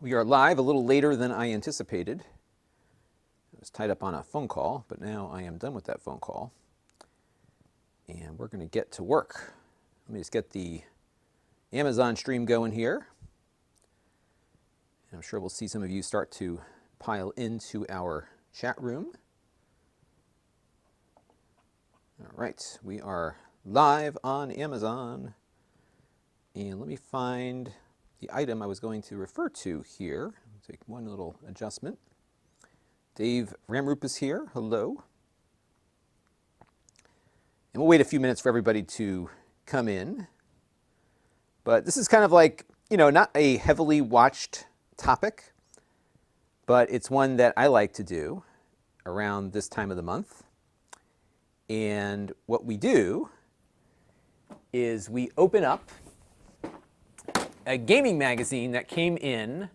We are live a little later than I anticipated. I was tied up on a phone call, but now I am done with that phone call. And we're going to get to work. Let me just get the Amazon stream going here. And I'm sure we'll see some of you start to pile into our chat room. All right, we are live on Amazon. And let me find the item I was going to refer to here. I'll take one little adjustment. Dave Ramrup is here. Hello. And we'll wait a few minutes for everybody to come in. But this is kind of like, you know, not a heavily watched topic, but it's one that I like to do around this time of the month. And what we do is we open up a gaming magazine that came in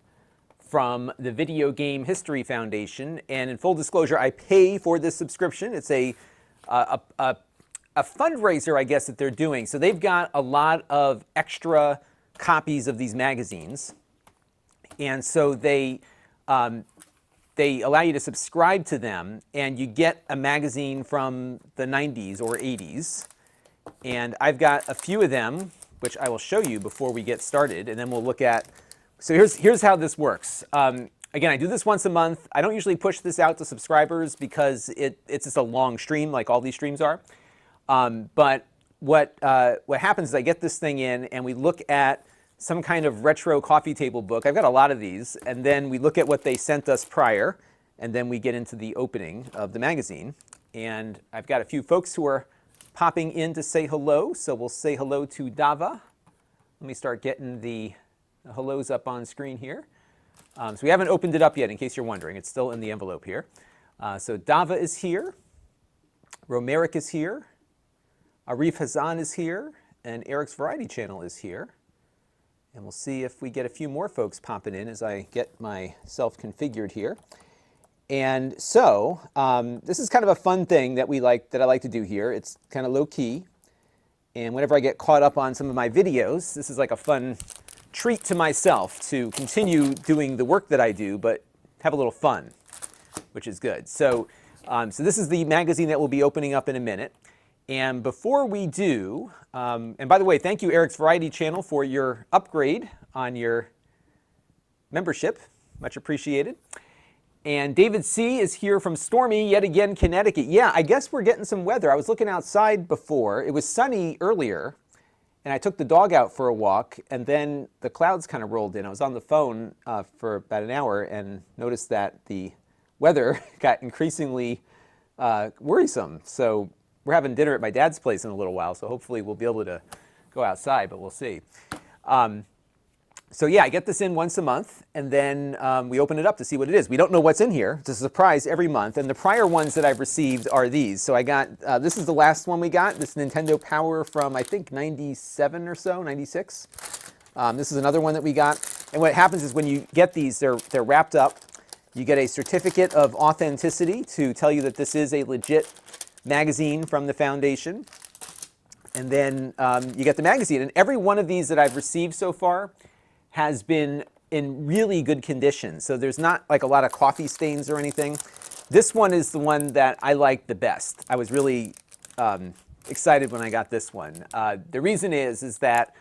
from the Video Game History Foundation. And in full disclosure, I pay for this subscription. It's a fundraiser, I guess, that they're doing. So they've got a lot of extra copies of these magazines. And so they allow you to subscribe to them, and you get a magazine from the 90s or 80s. And I've got a few of them, which I will show you before we get started, and then we'll look at, so here's how this works. Again, I do this once a month. I don't usually push this out to subscribers because it's just a long stream, like all these streams are. But what happens is I get this thing in, and we look at some kind of retro coffee table book. I've got a lot of these, and then we look at what they sent us prior, and then we get into the opening of the magazine. And I've got a few folks who are popping in to say hello, so we'll say hello to Dava. Let me start getting the hellos up on screen here. So we haven't opened it up yet, in case you're wondering. It's still in the envelope here. So Dava is here. Romeric is here. Arif Hazan is here. And Eric's Variety Channel is here. And we'll see if we get a few more folks popping in as I get myself configured here. And so this is kind of a fun thing that I like to do here. It's kind of low key. And whenever I get caught up on some of my videos, this is like a fun treat to myself to continue doing the work that I do, but have a little fun, which is good. So, so this is the magazine that we'll be opening up in a minute. And before we do, and by the way, thank you, Eric's Variety Channel, for your upgrade on your membership. Much appreciated. And David C. is here from stormy, yet again, Connecticut. Yeah, I guess we're getting some weather. I was looking outside before. It was sunny earlier, and I took the dog out for a walk, and then the clouds kind of rolled in. I was on the phone for about an hour and noticed that the weather got increasingly worrisome. So we're having dinner at my dad's place in a little while, so hopefully we'll be able to go outside, but we'll see. So yeah, I get this in once a month, and then we open it up to see what it is. We don't know what's in here. It's a surprise every month, and the prior ones that I've received are these. So I got, this is the last one we got, this Nintendo Power from, I think, 97 or so, 96. This is another one that we got. And what happens is when you get these, they're wrapped up. You get a certificate of authenticity to tell you that this is a legit magazine from the foundation. And then you get the magazine. And every one of these that I've received so far has been in really good condition. So there's not like a lot of coffee stains or anything. This one is the one that I like the best. I was really excited when I got this one. The reason is that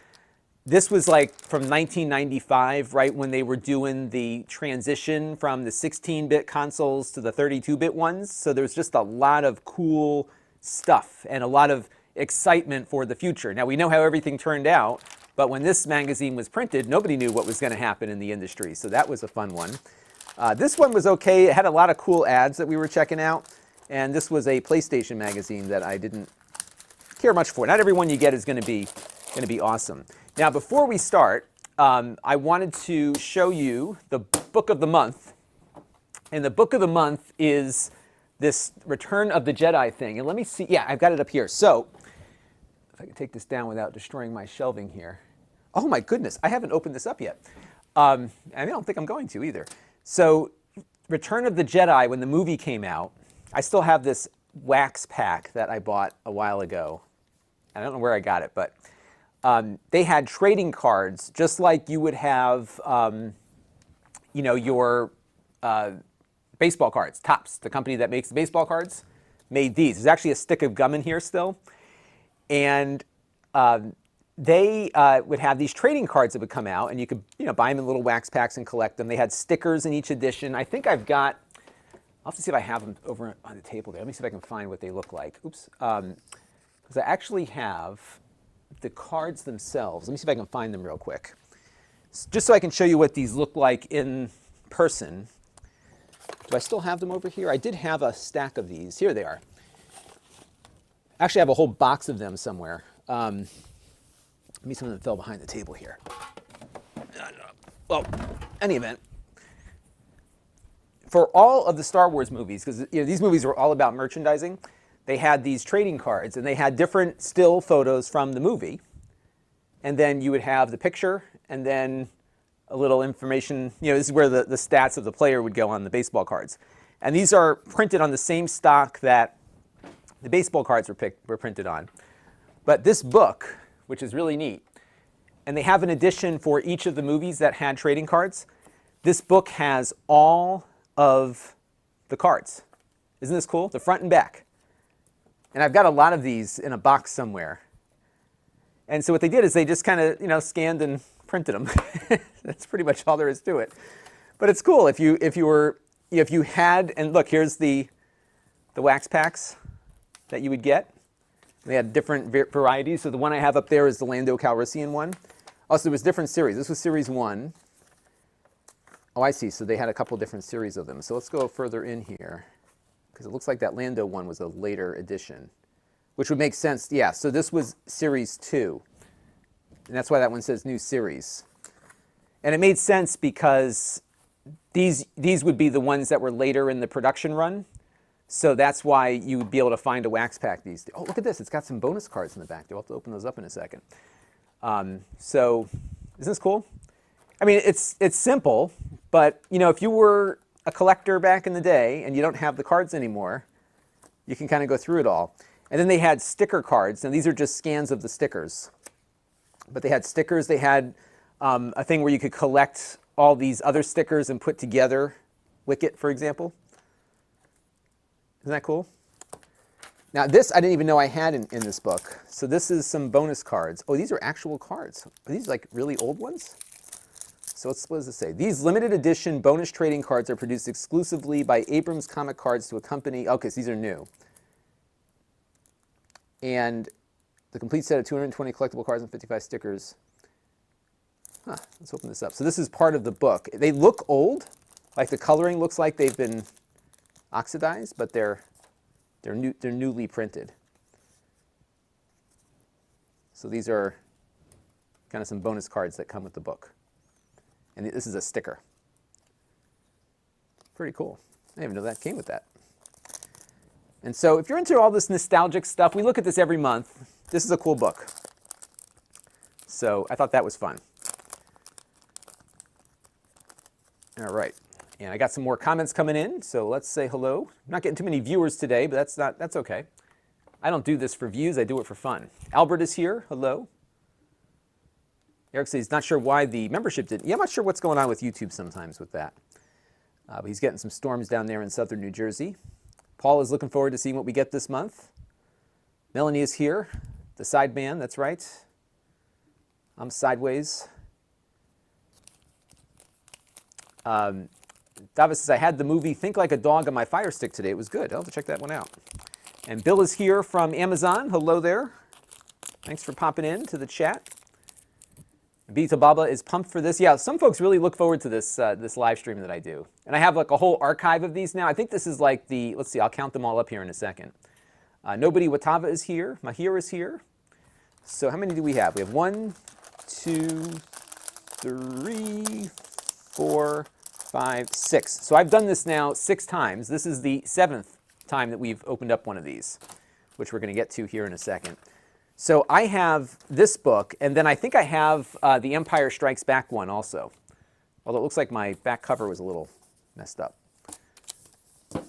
this was like from 1995, right when they were doing the transition from the 16-bit consoles to the 32-bit ones. So there's just a lot of cool stuff and a lot of excitement for the future. Now we know how everything turned out, but when this magazine was printed, nobody knew what was going to happen in the industry. So that was a fun one. This one was okay. It had a lot of cool ads that we were checking out. And this was a PlayStation magazine that I didn't care much for. Not every one you get is going to be awesome. Now, before we start, I wanted to show you the book of the month. And the book of the month is this Return of the Jedi thing. And let me see. Yeah, I've got it up here. So if I can take this down without destroying my shelving here. Oh my goodness, I haven't opened this up yet. I don't think I'm going to either. So Return of the Jedi, when the movie came out, I still have this wax pack that I bought a while ago. I don't know where I got it, but they had trading cards just like you would have you know, your baseball cards. Topps, the company that makes the baseball cards, made these. There's actually a stick of gum in here still. And they would have these trading cards that would come out, and you could, you know, buy them in little wax packs and collect them. They had stickers in each edition. I think I've got, I'll have to see if I have them over on the table there. Let me see if I can find what they look like. Oops. Because I actually have the cards themselves. Let me see if I can find them real quick. Just so I can show you what these look like in person. Do I still have them over here? I did have a stack of these. Here they are. Actually, I have a whole box of them somewhere. Maybe some of them fell behind the table here. Well, any event, for all of the Star Wars movies, because you know, these movies were all about merchandising, they had these trading cards, and they had different still photos from the movie. And then you would have the picture, and then a little information. You know, this is where the stats of the player would go on the baseball cards. And these are printed on the same stock that the baseball cards were printed on. But this book, which is really neat, and they have an edition for each of the movies that had trading cards. This book has all of the cards. Isn't this cool? The front and back. And I've got a lot of these in a box somewhere. And so what they did is they just kind of, you know, scanned and printed them. That's pretty much all there is to it. But it's cool if you had, and look, here's the wax packs that you would get. They had different varieties. So the one I have up there is the Lando Calrissian one. Also, there was different series. This was series 1. Oh, I see. So they had a couple different series of them. So let's go further in here, because it looks like that Lando one was a later edition, which would make sense. Yeah, so this was series 2. And that's why that one says new series. And it made sense because these would be the ones that were later in the production run. So that's why you would be able to find a wax pack these days. Oh, look at this. It's got some bonus cards in the back. We'll have to open those up in a second. So isn't this cool? I mean, it's simple, but you know, if you were a collector back in the day and you don't have the cards anymore, you can kind of go through it all. And then they had sticker cards. Now, these are just scans of the stickers. But they had stickers. They had a thing where you could collect all these other stickers and put together Wicket, for example. Isn't that cool? Now, this I didn't even know I had in this book. So this is some bonus cards. Oh, these are actual cards. Are these like really old ones? So what does it say? These limited edition bonus trading cards are produced exclusively by Abrams Comic Cards to accompany. Okay, so these are new. And the complete set of 220 collectible cards and 55 stickers. Huh, let's open this up. So this is part of the book. They look old. Like the coloring looks like they've been oxidized, but they're newly printed. So these are kind of some bonus cards that come with the book. And this is a sticker. Pretty cool. I didn't even know that came with that. And so if you're into all this nostalgic stuff, we look at this every month. This is a cool book. So I thought that was fun. All right. And I got some more comments coming in, so let's say hello. I'm not getting too many viewers today, but that's okay. I don't do this for views, I do it for fun. Albert is here, hello. Eric says he's not sure why the membership didn't. Yeah, I'm not sure what's going on with YouTube sometimes with that. But he's getting some storms down there in southern New Jersey. Paul is looking forward to seeing what we get this month. Melanie is here, the side man, that's right. I'm sideways. Davis says, I had the movie Think Like a Dog on my Fire Stick today. It was good. I'll have to check that one out. And Bill is here from Amazon. Hello there. Thanks for popping in to the chat. Beta Baba is pumped for this. Yeah, some folks really look forward to this this live stream that I do. And I have like a whole archive of these now. I think this is like the, let's see, I'll count them all up here in a second. Nobody Watava is here. Mahir is here. So how many do we have? We have 1, 2, 3, 4, 5, 6. So I've done this now 6 times. This is the 7th time that we've opened up one of these, which we're going to get to here in a second. So I have this book, and then I think I have the Empire Strikes Back one also. Although it looks like my back cover was a little messed up.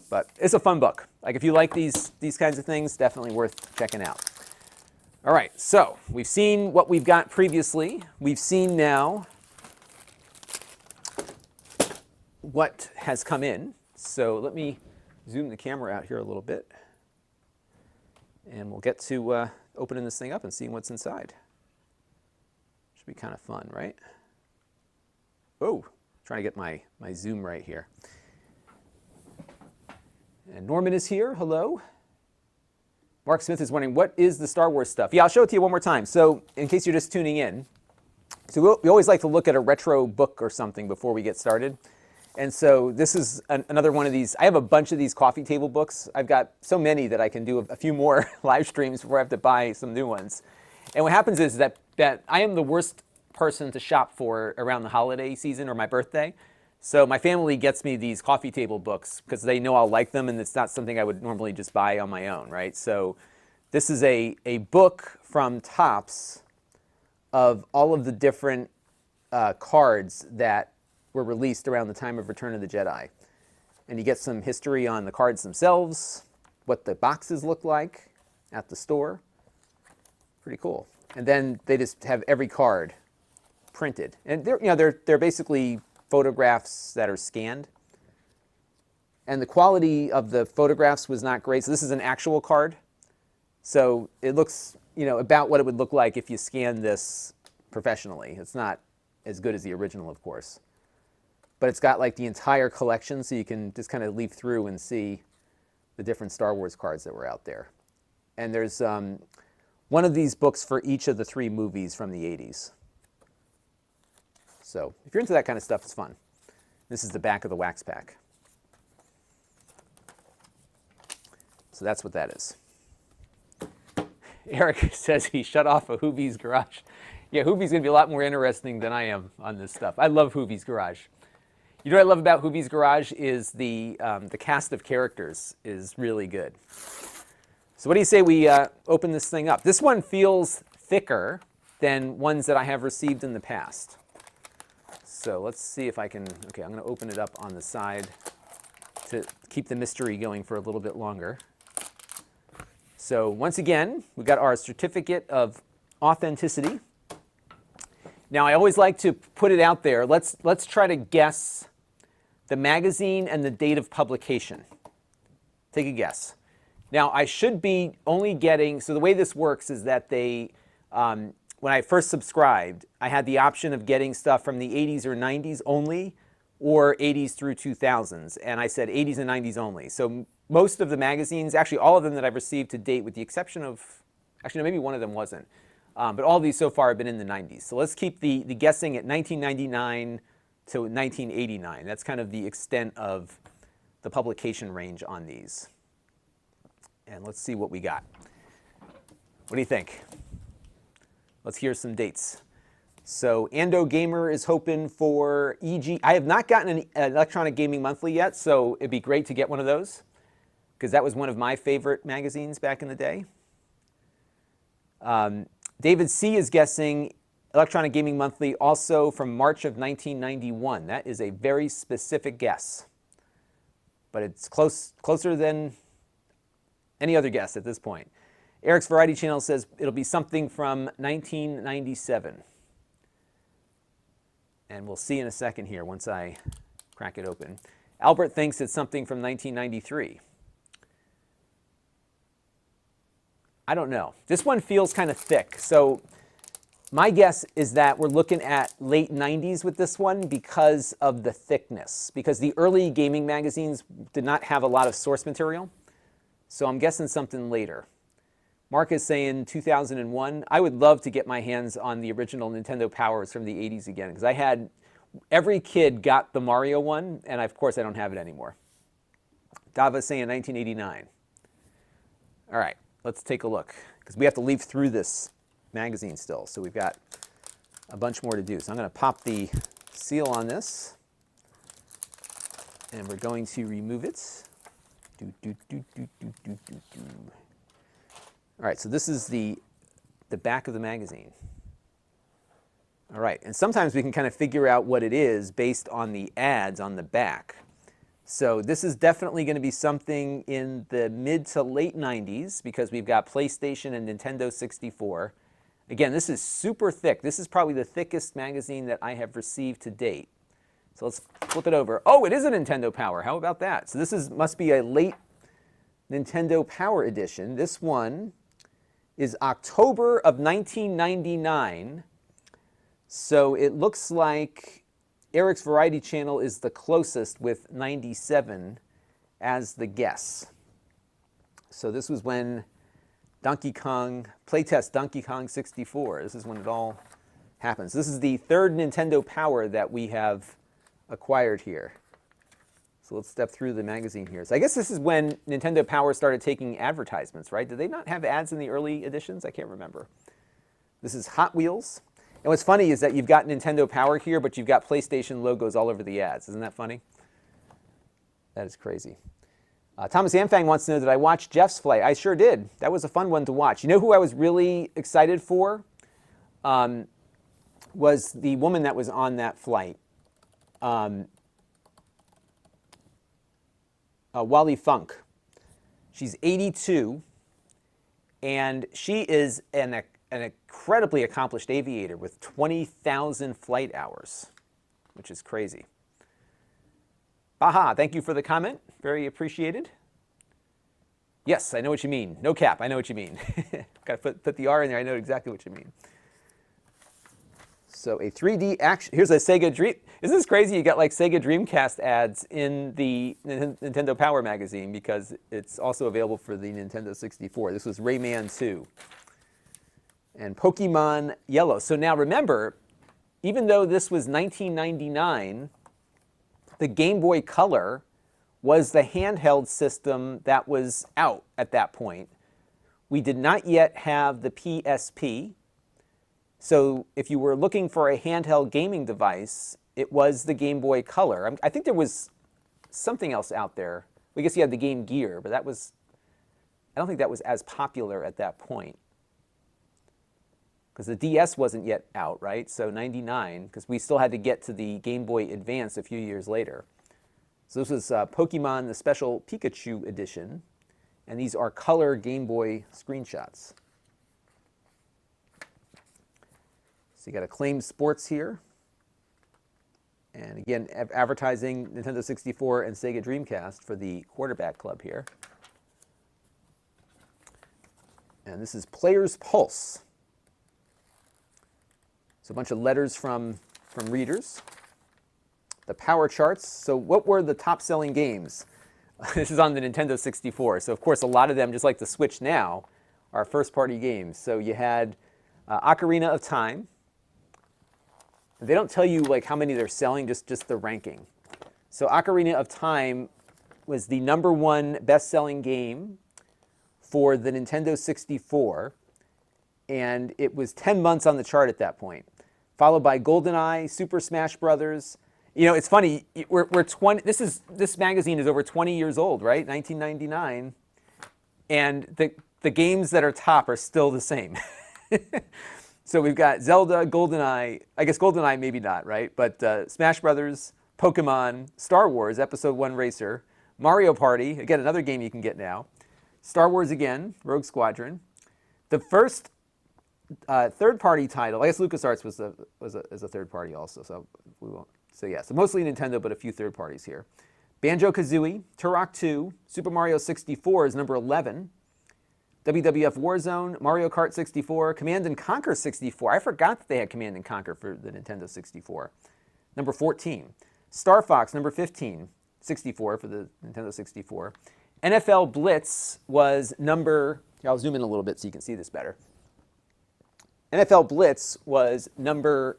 But it's a fun book. Like if you like these kinds of things, definitely worth checking out. All right, so we've seen what we've got previously. We've seen now what has come in. So let me zoom the camera out here a little bit, and we'll get to opening this thing up and seeing what's inside. Should be kind of fun, right? Oh, trying to get my zoom right here. And Norman is here. Hello. Mark Smith is wondering, what is the Star Wars stuff? Yeah, I'll show it to you one more time. So in case you're just tuning in, so we always like to look at a retro book or something before we get started. And so this is another one of these. I have a bunch of these coffee table books. I've got so many that I can do a few more live streams before I have to buy some new ones. And what happens is that I am the worst person to shop for around the holiday season or my birthday. So my family gets me these coffee table books because they know I'll like them, and it's not something I would normally just buy on my own, right? So this is a book from Topps of all of the different cards that were released around the time of Return of the Jedi. And you get some history on the cards themselves, what the boxes look like at the store. Pretty cool. And then they just have every card printed. And they're basically photographs that are scanned. And the quality of the photographs was not great. So this is an actual card. So it looks, about what it would look like if you scanned this professionally. It's not as good as the original, of course. But it's got like the entire collection, so you can just kind of leaf through and see the different Star Wars cards that were out there. And there's one of these books for each of the 3 movies from the 80s. So if you're into that kind of stuff, it's fun. This is the back of the wax pack. So that's what that is. Eric says he shut off a Hoovie's Garage. Yeah, Hoovie's going to be a lot more interesting than I am on this stuff. I love Hoovie's Garage. You know what I love about Hoovie's Garage is the cast of characters is really good. So what do you say we open this thing up? This one feels thicker than ones that I have received in the past. So let's see if I can, okay, I'm going to open it up on the side to keep the mystery going for a little bit longer. So once again, we got our certificate of authenticity. Now I always like to put it out there. Let's try to guess the magazine and the date of publication. Take a guess. Now I should be only getting, so the way this works is that they, when I first subscribed, I had the option of getting stuff from the 80s or 90s only, or 80s through 2000s. And I said 80s and 90s only. So most of the magazines, actually all of them that I've received to date, with the exception of, actually no, maybe one of them wasn't. But all of these so far have been in the 90s. So let's keep the guessing at 1999 to 1989. That's kind of the extent of the publication range on these. And let's see what we got. What do you think? Let's hear some dates. So Ando Gamer is hoping for EG. I have not gotten an Electronic Gaming Monthly yet, so it'd be great to get one of those, because that was one of my favorite magazines back in the day. David C. is guessing Electronic Gaming Monthly also from March of 1991. That is a very specific guess, but it's closer than any other guess at this point. Eric's Variety Channel says it'll be something from 1997. And we'll see in a second here once I crack it open. Albert thinks it's something from 1993. I don't know. This one feels kind of thick. So my guess is that we're looking at late 90s with this one because of the thickness. Because the early gaming magazines did not have a lot of source material. So I'm guessing something later. Mark is saying 2001. I would love to get my hands on the original Nintendo Powers from the 80s again, because I had, every kid got the Mario one, and of course I don't have it anymore. Dava saying 1989. All right, let's take a look, because we have to leaf through this magazine still, so we've got a bunch more to do. So I'm going to pop the seal on this, and we're going to remove it. All right, so this is the back of the magazine. All right, and sometimes we can kind of figure out what it is based on the ads on the back. So this is definitely going to be something in the mid to late 90s, because we've got PlayStation and Nintendo 64. Again, this is super thick. This is probably the thickest magazine that I have received to date. So let's flip it over. Oh, it is a Nintendo Power. How about that? So this must be a late Nintendo Power edition. This one is October of 1999. So it looks like Eric's Variety Channel is the closest with 97 as the guess. So this was when Donkey Kong, playtest Donkey Kong 64. This is when it all happens. This is the third Nintendo Power that we have acquired here. So let's step through the magazine here. So I guess this is when Nintendo Power started taking advertisements, right? Did they not have ads in the early editions? I can't remember. This is Hot Wheels. And what's funny is that you've got Nintendo Power here, but you've got PlayStation logos all over the ads. Isn't that funny? That is crazy. Thomas Amfang wants to know, did I watch Jeff's flight? I sure did. That was a fun one to watch. You know who I was really excited for? Was the woman that was on that flight. Wally Funk. She's 82, and she is an incredibly accomplished aviator with 20,000 flight hours, which is crazy. Baha, thank you for the comment. Very appreciated. Yes, I know what you mean. No cap, I know what you mean. Got to put the R in there. I know exactly what you mean. So a 3D action. Here's a Sega Dream. Isn't this crazy? You got like Sega Dreamcast ads in the Nintendo Power magazine because it's also available for the Nintendo 64. This was Rayman 2. And Pokemon Yellow. So now remember, even though this was 1999, the Game Boy Color was the handheld system that was out at that point. We did not yet have the PSP. So if you were looking for a handheld gaming device, it was the Game Boy Color. I think there was something else out there. I guess you had the Game Gear, but I don't think that was as popular at that point. Because the DS wasn't yet out, right? So 99, because we still had to get to the Game Boy Advance a few years later. So this was Pokemon, the Special Pikachu Edition. And these are color Game Boy screenshots. So you got Acclaimed Sports here. And again, advertising Nintendo 64 and Sega Dreamcast for the quarterback club here. And this is Player's Pulse. So a bunch of letters from readers. The power charts. So what were the top-selling games? This is on the Nintendo 64. So of course, a lot of them, just like the Switch now, are first-party games. So you had Ocarina of Time. They don't tell you like how many they're selling, just the ranking. So Ocarina of Time was the #1 best-selling game for the Nintendo 64, and it was 10 months on the chart at that point, followed by GoldenEye, Super Smash Brothers. You know, it's funny. We're 20. This magazine is over 20 years old, right? 1999, and the games that are top are still the same. So we've got Zelda, GoldenEye. I guess GoldenEye maybe not, right? But Smash Brothers, Pokemon, Star Wars Episode 1 Racer, Mario Party. Again, another game you can get now. Star Wars again, Rogue Squadron. The first third-party title. I guess LucasArts is a third party also. So we won't. So yeah, so mostly Nintendo, but a few third parties here. Banjo-Kazooie, Turok 2, Super Mario 64 is number 11. WWF Warzone, Mario Kart 64, Command & Conquer 64. I forgot that they had Command & Conquer for the Nintendo 64. Number 14. Star Fox, number 15. 64 for the Nintendo 64. NFL Blitz was number... I'll zoom in a little bit so you can see this better. NFL Blitz was number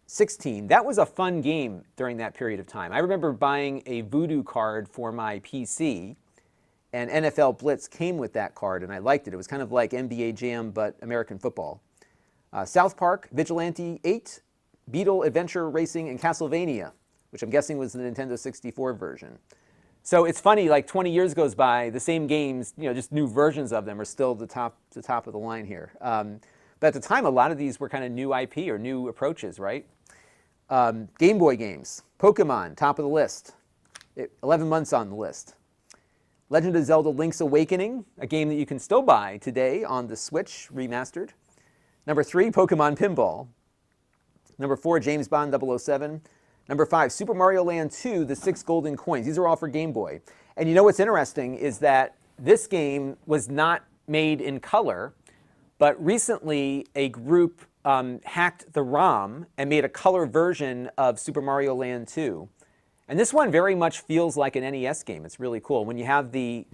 16. That was a fun game during that period of time. I remember buying a Voodoo card for my PC, and NFL Blitz came with that card, and I liked it. It was kind of like NBA Jam, but American football. South Park, Vigilante 8, Beetle Adventure Racing, and Castlevania, which I'm guessing was the Nintendo 64 version. So it's funny, like 20 years goes by, the same games, you know, just new versions of them are still the top of the line here. But at the time, a lot of these were kind of new IP or new approaches, right? Game Boy games, Pokemon, top of the list. 11 months on the list. Legend of Zelda Link's Awakening, a game that you can still buy today on the Switch, remastered. Number 3, Pokemon Pinball. Number 4, James Bond 007. Number 5, Super Mario Land 2, the 6 golden coins. These are all for Game Boy. And you know what's interesting is that this game was not made in color, but recently a group hacked the ROM and made a color version of Super Mario Land 2. And this one very much feels like an NES game. It's really cool. When you have the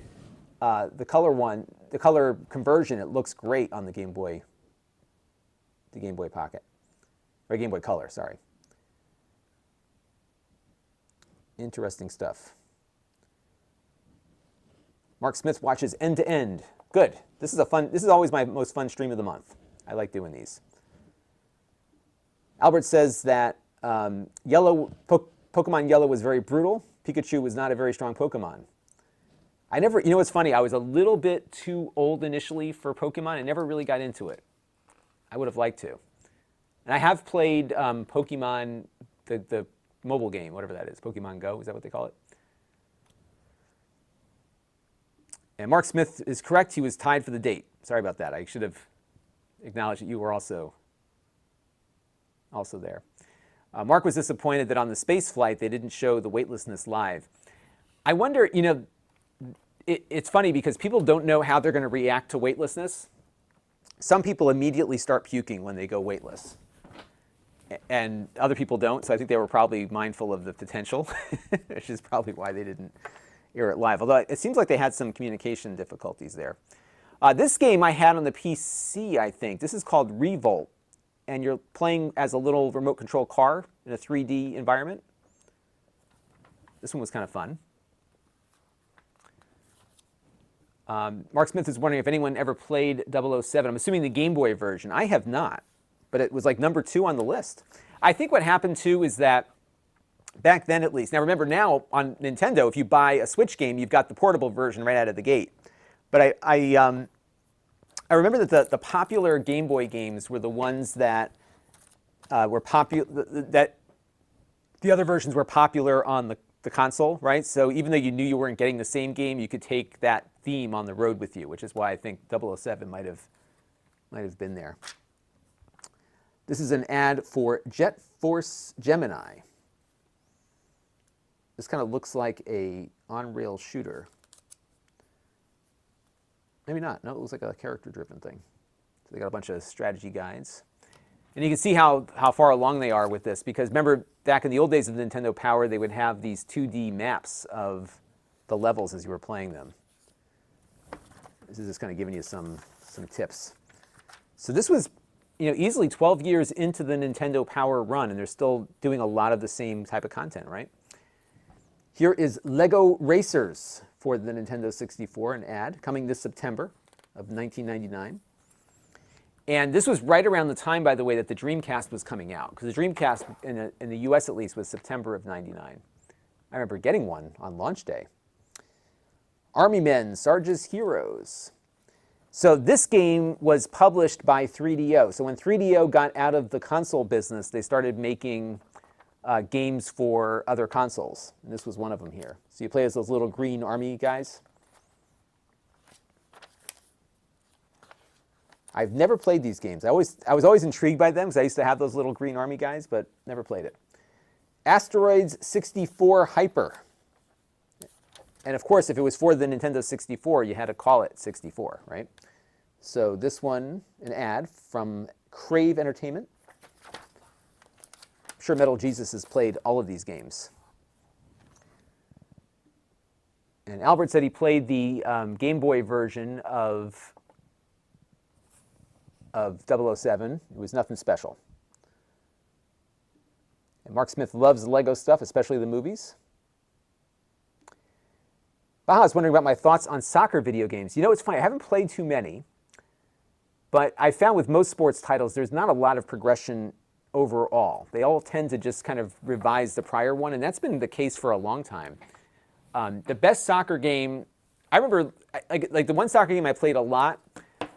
color conversion, it looks great on the Game Boy Pocket, or Game Boy Color, sorry. Interesting stuff. Mark Smith watches end to end. Good. This is always my most fun stream of the month. I like doing these. Albert says that Pokemon Yellow was very brutal. Pikachu was not a very strong Pokemon. You know what's funny? I was a little bit too old initially for Pokemon. I never really got into it. I would have liked to. And I have played Pokemon, the mobile game, whatever that is. Pokemon Go, is that what they call it? And Mark Smith is correct. He was tied for the date. Sorry about that. I should have acknowledged that you were also there. Mark was disappointed that on the space flight they didn't show the weightlessness live. I wonder, it's funny because people don't know how they're going to react to weightlessness. Some people immediately start puking when they go weightless, and other people don't, so I think they were probably mindful of the potential, which is probably why they didn't air it live, although it seems like they had some communication difficulties there. This game I had on the PC, I think. This is called Revolt, and you're playing as a little remote control car in a 3D environment. This one was kind of fun. Mark Smith is wondering if anyone ever played 007. I'm assuming the Game Boy version. I have not, but it was like number 2 on the list. I think what happened too is that back then at least, now remember now on Nintendo, if you buy a Switch game, you've got the portable version right out of the gate. But I remember that the popular Game Boy games were the ones that were popular, that the other versions were popular on the console, right? So even though you knew you weren't getting the same game, you could take that theme on the road with you, which is why I think 007 might have been there. This is an ad for Jet Force Gemini. This kind of looks like a on-rail shooter. Maybe not. No, it looks like a character-driven thing. So they got a bunch of strategy guides. And you can see how far along they are with this, because remember, back in the old days of Nintendo Power, they would have these 2D maps of the levels as you were playing them. This is just kind of giving you some tips. So this was, easily 12 years into the Nintendo Power run, and they're still doing a lot of the same type of content, right? Here is Lego Racers for the Nintendo 64, an ad coming this September of 1999. And this was right around the time, by the way, that the Dreamcast was coming out, because the Dreamcast, in the US at least, was September of '99. I remember getting one on launch day. Army Men, Sarge's Heroes. So this game was published by 3DO. So when 3DO got out of the console business, they started making games for other consoles. And this was one of them here. So you play as those little green army guys. I've never played these games. I was always intrigued by them because I used to have those little green army guys, but never played it. Asteroids 64 Hyper. And of course, if it was for the Nintendo 64, you had to call it 64, right? So this one, an ad from Crave Entertainment. I'm sure Metal Jesus has played all of these games. And Albert said he played the Game Boy version of 007. It was nothing special. And Mark Smith loves the Lego stuff, especially the movies. Baha is wondering about my thoughts on soccer video games. It's funny, I haven't played too many, but I found with most sports titles, there's not a lot of progression overall. They all tend to just kind of revise the prior one, and that's been the case for a long time. The best soccer game, I remember, like the one soccer game I played a lot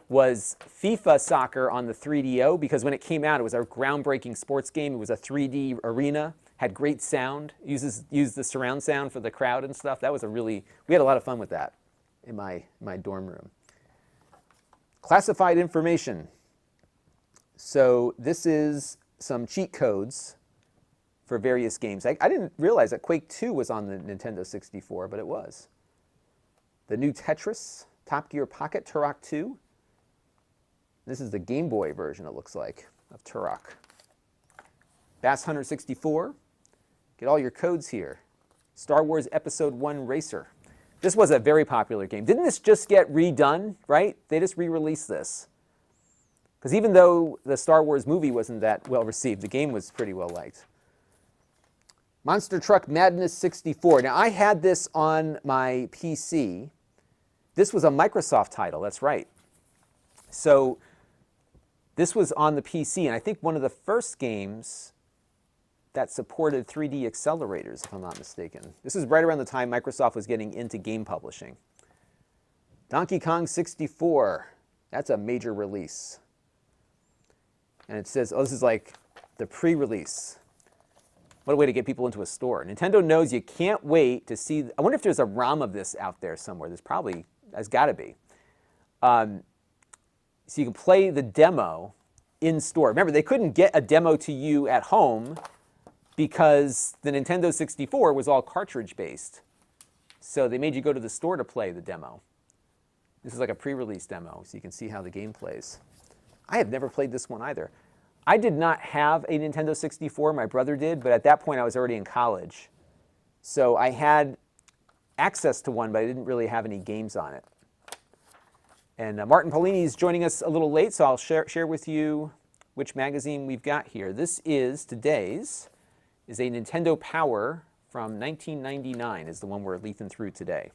was FIFA Soccer on the 3DO, because when it came out, it was a groundbreaking sports game. It was a 3D arena, had great sound, used the surround sound for the crowd and stuff. That was we had a lot of fun with that in my dorm room. Classified information. So this is some cheat codes for various games. I didn't realize that Quake 2 was on the Nintendo 64, but it was. The new Tetris, Top Gear Pocket, Turok 2. This is the Game Boy version, it looks like, of Turok. Bass Hunter 64. Get all your codes here. Star Wars Episode 1 Racer. This was a very popular game. Didn't this just get redone, right? They just re-released this. Because even though the Star Wars movie wasn't that well received, the game was pretty well liked. Monster Truck Madness 64. Now, I had this on my PC. This was a Microsoft title, that's right. So this was on the PC, and I think one of the first games that supported 3D accelerators, if I'm not mistaken. This is right around the time Microsoft was getting into game publishing. Donkey Kong 64. That's a major release. And it says, oh, this is like the pre-release. What a way to get people into a store. Nintendo knows you can't wait to see. I wonder if there's a ROM of this out there somewhere. There's got to be. So you can play the demo in store. Remember, they couldn't get a demo to you at home because the Nintendo 64 was all cartridge-based. So they made you go to the store to play the demo. This is like a pre-release demo, so you can see how the game plays. I have never played this one either. I did not have a Nintendo 64. My brother did, but at that point I was already in college. So I had access to one, but I didn't really have any games on it. And Martin Paulini is joining us a little late, so I'll share with you which magazine we've got here. This is today's, is a Nintendo Power from 1999, is the one we're leafing through today.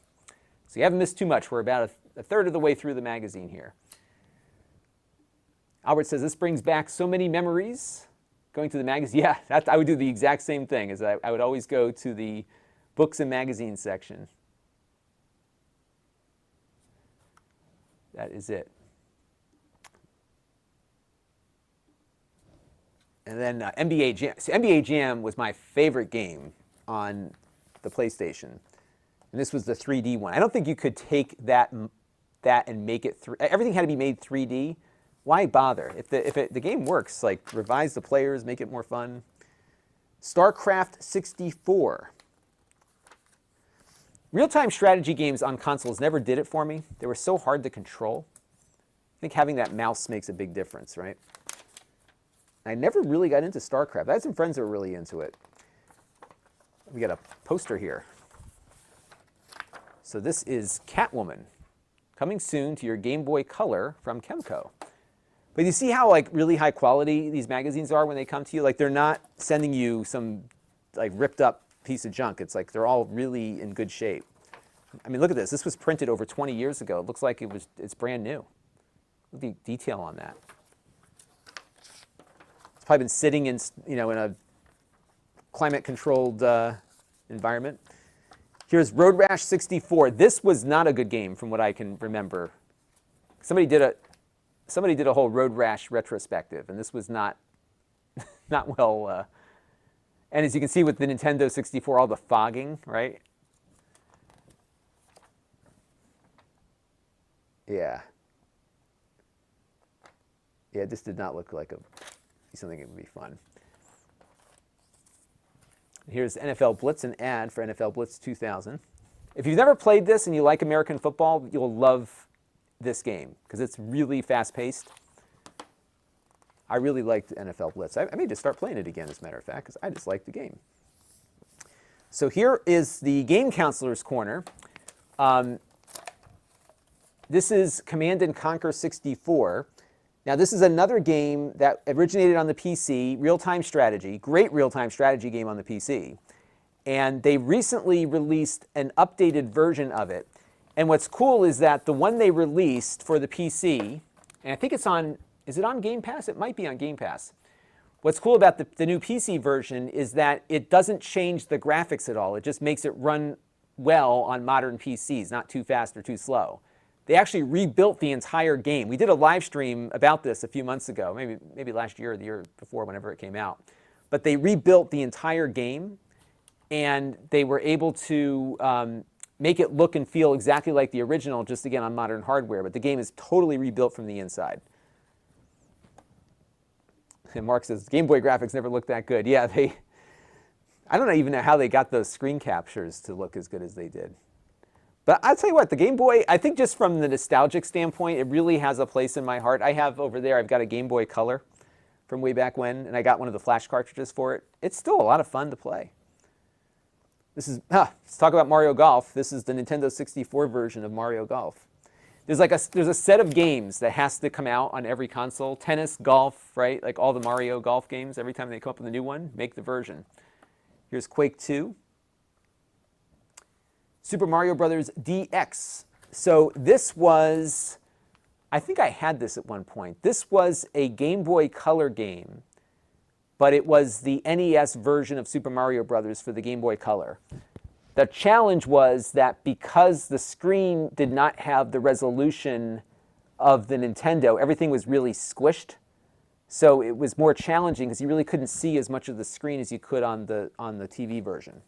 So you haven't missed too much. We're about a third of the way through the magazine here. Albert says, this brings back so many memories going to the magazine. Yeah, I would do the exact same thing, as I would always go to the books and magazines section. That is it. And then NBA Jam. So NBA Jam was my favorite game on the PlayStation. And this was the 3D one. I don't think you could take that and make it, everything had to be made 3D. Why bother? If the game works, like revise the players, make it more fun. StarCraft 64. Real-time strategy games on consoles never did it for me. They were so hard to control. I think having that mouse makes a big difference, right? I never really got into StarCraft. I had some friends that were really into it. We got a poster here. So this is Catwoman, coming soon to your Game Boy Color from Kemco. But you see how like really high quality these magazines are when they come to you? Like they're not sending you some like ripped up piece of junk. It's like they're all really in good shape. I mean, look at this. This was printed over 20 years ago. It looks like it's brand new. Look at the detail on that. It's probably been sitting in, in a climate-controlled environment. Here's Road Rash 64. This was not a good game from what I can remember. Somebody did a whole Road Rash retrospective, and this was not well. And as you can see with the Nintendo 64, all the fogging, right? Yeah. Yeah, this did not look like something that would be fun. Here's NFL Blitz, an ad for NFL Blitz 2000. If you've never played this and you like American football, you'll love this game because it's really fast-paced. I really liked NFL Blitz. I may just start playing it again, as a matter of fact, because I just like the game. So here is the Game Counselor's Corner. This is Command & Conquer 64. Now, this is another game that originated on the PC, real-time strategy, great real-time strategy game on the PC. And they recently released an updated version of it. And what's cool is that the one they released for the PC, and I think it's on, is it on Game Pass? It might be on Game Pass. What's cool about the new PC version is that it doesn't change the graphics at all. It just makes it run well on modern PCs, not too fast or too slow. They actually rebuilt the entire game. We did a live stream about this a few months ago, maybe last year or the year before, whenever it came out. But they rebuilt the entire game, and they were able to make it look and feel exactly like the original, just again on modern hardware. But the game is totally rebuilt from the inside. And Mark says, Game Boy graphics never looked that good. Yeah, I don't even know how they got those screen captures to look as good as they did. But I'll tell you what, the Game Boy, I think just from the nostalgic standpoint, it really has a place in my heart. I have over there, I've got a Game Boy Color from way back when, and I got one of the flash cartridges for it. It's still a lot of fun to play. Let's talk about Mario Golf. This is the Nintendo 64 version of Mario Golf. There's a set of games that has to come out on every console. Tennis, golf, right? Like all the Mario Golf games, every time they come up with a new one, make the version. Here's Quake 2. Super Mario Brothers DX. So this was, I think I had this at one point. This was a Game Boy Color game, but it was the NES version of Super Mario Brothers for the Game Boy Color. The challenge was that because the screen did not have the resolution of the Nintendo, everything was really squished. So it was more challenging because you really couldn't see as much of the screen as you could on the TV version.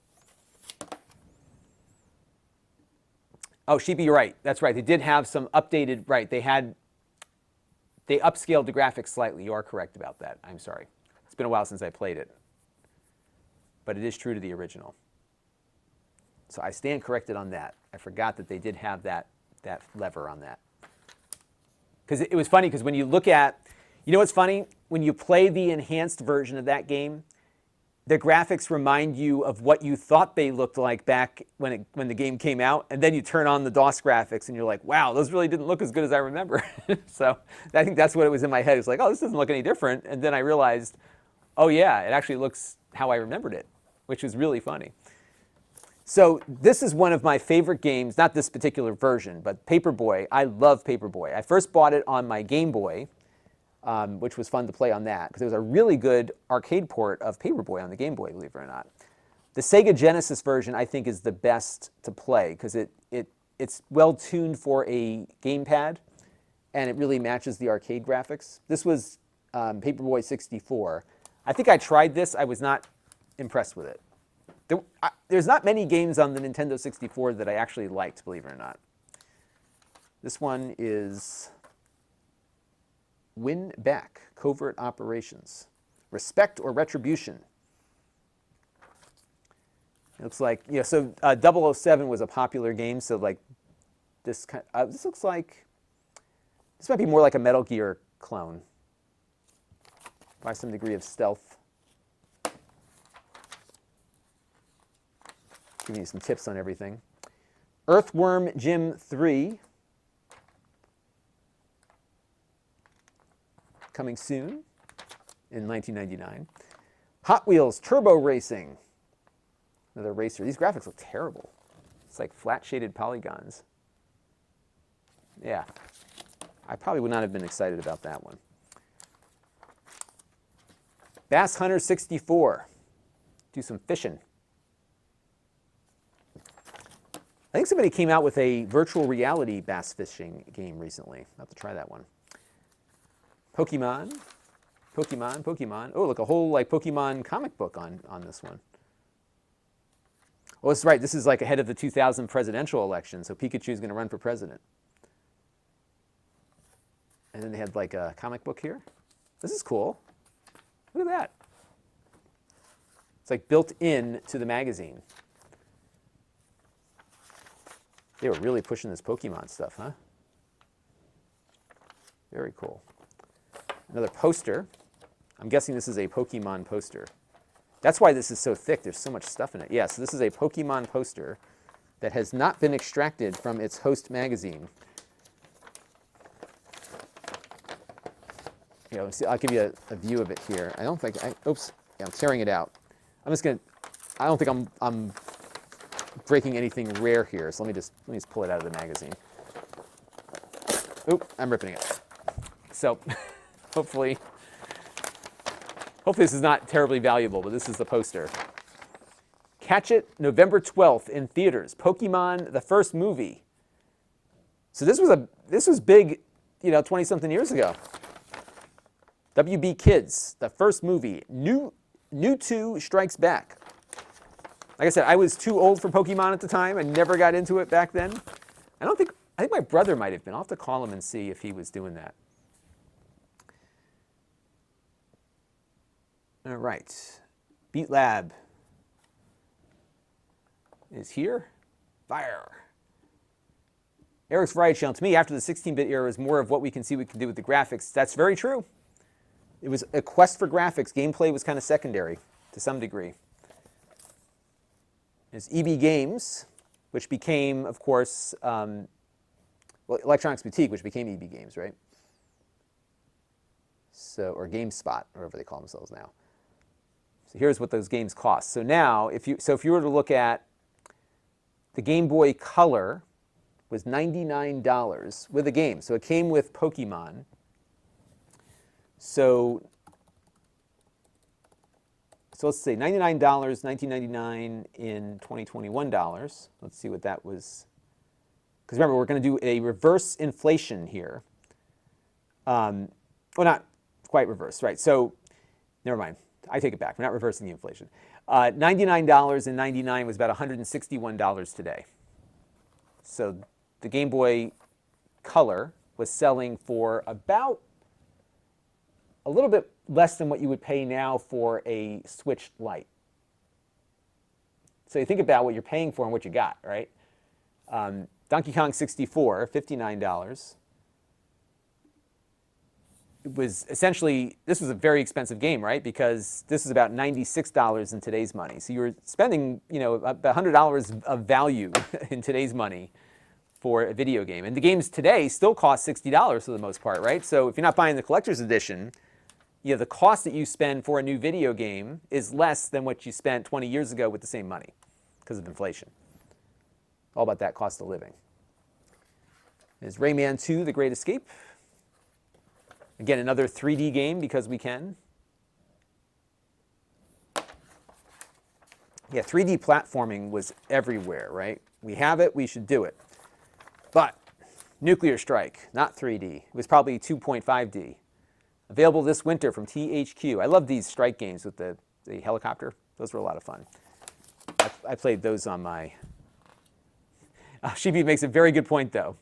Oh, Sheepy, you're right. That's right. They did have some updated, right. They upscaled the graphics slightly. You are correct about that. I'm sorry. It's been a while since I played it. But it is true to the original. So I stand corrected on that. I forgot that they did have that lever on that. Because it was funny, because when you look at, you know what's funny? When you play the enhanced version of that game, the graphics remind you of what you thought they looked like back when the game came out, and then you turn on the DOS graphics and you're like, wow, those really didn't look as good as I remember. So I think that's what it was in my head. It's like, oh, this doesn't look any different. And then I realized, oh yeah, it actually looks how I remembered it, which was really funny. So this is one of my favorite games, not this particular version, but Paperboy. I love Paperboy. I first bought it on my Game Boy, which was fun to play on that, because it was a really good arcade port of Paperboy on the Game Boy, believe it or not. The Sega Genesis version, I think, is the best to play, because it's well-tuned for a gamepad, and it really matches the arcade graphics. This was Paperboy 64. I think I tried this. I was not impressed with it. There's not many games on the Nintendo 64 that I actually liked, believe it or not. This one is Win Back, Covert Operations. Respect or Retribution. It looks like, you know, so 007 was a popular game, so like this this looks like, this might be more like a Metal Gear clone. By some degree of stealth. Giving you some tips on everything. Earthworm Jim 3. Coming soon in 1999. Hot Wheels Turbo Racing. Another racer. These graphics look terrible. It's like flat shaded polygons. Yeah. I probably would not have been excited about that one. Bass Hunter 64. Do some fishing. I think somebody came out with a virtual reality bass fishing game recently. I'll have to try that one. Pokemon. Oh, look, a whole like Pokemon comic book on this one. Oh, that's right. This is like ahead of the 2000 presidential election, so Pikachu's going to run for president. And then they had like a comic book here. This is cool. Look at that. It's like built in to the magazine. They were really pushing this Pokemon stuff, huh? Very cool. Another poster. I'm guessing this is a Pokemon poster. That's why this is so thick. There's so much stuff in it. Yeah, so this is a Pokemon poster that has not been extracted from its host magazine. You know, I'll give you a view of it here. I don't think, oops, yeah, I'm tearing it out. I'm just going to, I don't think I'm breaking anything rare here, so let me just pull it out of the magazine. Oop, I'm ripping it. So hopefully this is not terribly valuable, but this is the poster. Catch it November 12th in theaters. Pokemon, the first movie. So this was big, you know, 20-something years ago. WB Kids, the first movie. Mewtwo Strikes Back. Like I said, I was too old for Pokemon at the time. I never got into it back then. I think my brother might have been. I'll have to call him and see if he was doing that. All right. Beat Lab. is here. Fire. Eric's Variety Channel. To me, after the 16-bit era, is more of what we can see we can do with the graphics. That's very true. It was a quest for graphics. Gameplay was kind of secondary to some degree. There's EB Games, which became, of course, well, Electronics Boutique, which became EB Games, right? So, or GameSpot, or whatever they call themselves now. So here's what those games cost. So now, if you were to look at the Game Boy Color, was $99 with a game. So it came with Pokemon. So let's say $99, $19.99 in 2021 dollars. Let's see what that was. Because remember, we're going to do a reverse inflation here. Well, not quite reverse, right? So never mind. I take it back. We're not reversing the inflation. $99.99 was about $161 today. So the Game Boy Color was selling for about a little bit less than what you would pay now for a Switch Lite. So you think about what you're paying for and what you got, right? Donkey Kong 64, $59. It was essentially, this was a very expensive game, right? Because this is about $96 in today's money. So you were spending, about $100 of value in today's money for a video game. And the games today still cost $60 for the most part, right? So if you're not buying the collector's edition, the cost that you spend for a new video game is less than what you spent 20 years ago with the same money because of inflation. All about that cost of living. There's Rayman 2, The Great Escape. Again, another 3D game because we can. Yeah, 3D platforming was everywhere, right? We have it, we should do it. But Nuclear Strike, not 3D. It was probably 2.5D. Available this winter from THQ. I love these strike games with the helicopter. Those were a lot of fun. I played those on my... Shibi makes a very good point, though.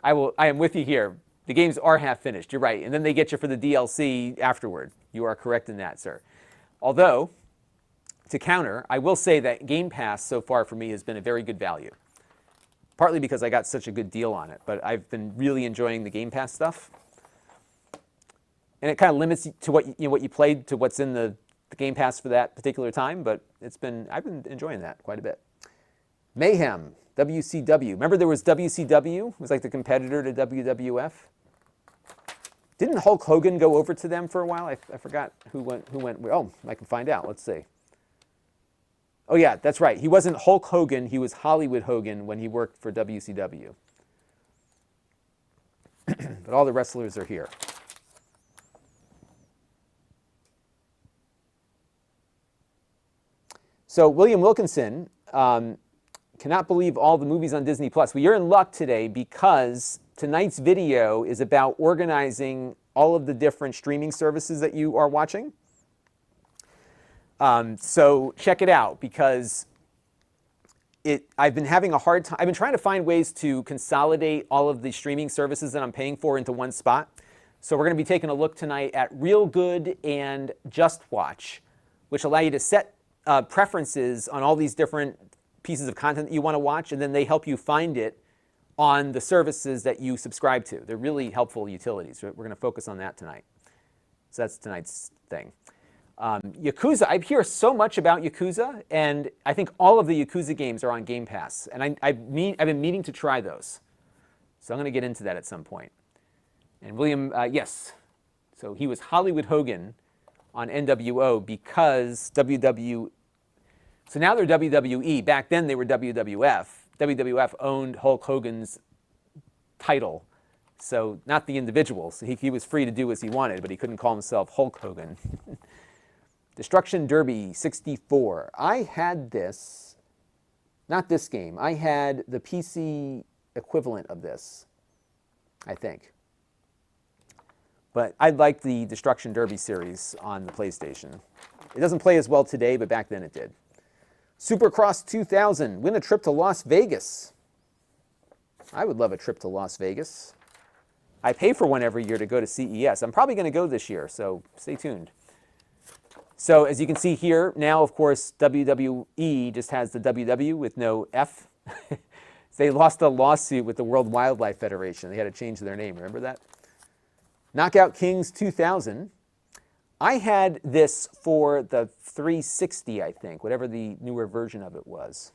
I am with you here. The games are half finished, you're right. And then they get you for the DLC afterward. You are correct in that, sir. Although, to counter, I will say that Game Pass so far for me has been a very good value. Partly because I got such a good deal on it, but I've been really enjoying the Game Pass stuff. And it kind of limits to what you played to what's in the Game Pass for that particular time, but I've been enjoying that quite a bit. Mayhem, WCW. Remember there was WCW? It was like the competitor to WWF. Didn't Hulk Hogan go over to them for a while? I forgot who went. Oh, I can find out. Let's see. Oh yeah, that's right. He wasn't Hulk Hogan. He was Hollywood Hogan when he worked for WCW. But all the wrestlers are here. So William Wilkinson cannot believe all the movies on Disney+. Well, you're in luck today because tonight's video is about organizing all of the different streaming services that you are watching. So check it out because I've been having a hard time. I've been trying to find ways to consolidate all of the streaming services that I'm paying for into one spot. So we're going to be taking a look tonight at Real Good and Just Watch, which allow you to set preferences on all these different pieces of content that you want to watch, and then they help you find it on the services that you subscribe to. They're really helpful utilities. We're going to focus on that tonight. So that's tonight's thing. Yakuza, I hear so much about Yakuza, and I think all of the Yakuza games are on Game Pass, and I've been meaning to try those. So I'm going to get into that at some point. And William, yes, so he was Hollywood Hogan on NWO because so now they're WWE. Back then they were WWF. WWF owned Hulk Hogan's title, so not the individual. So he was free to do as he wanted, but he couldn't call himself Hulk Hogan. Destruction Derby 64. I had this, not this game. I had the PC equivalent of this, I think. But I like the Destruction Derby series on the PlayStation. It doesn't play as well today, but back then it did. Supercross 2000, win a trip to Las Vegas. I would love a trip to Las Vegas. I pay for one every year to go to CES. I'm probably going to go this year, so stay tuned. So as you can see here, now of course WWE just has the WW with no F. They lost a lawsuit with the World Wildlife Federation. They had to change their name, remember that? Knockout Kings 2000. I had this for the 360, I think, whatever the newer version of it was.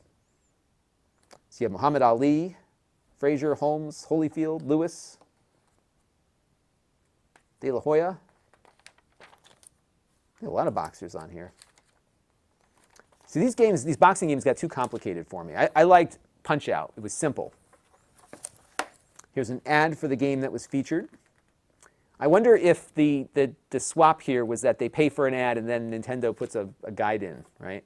So you have Muhammad Ali, Frazier, Holmes, Holyfield, Lewis, De La Hoya. A lot of boxers on here. See, these boxing games got too complicated for me. I liked Punch-Out. It was simple. Here's an ad for the game that was featured. I wonder if the swap here was that they pay for an ad and then Nintendo puts a guide in, right?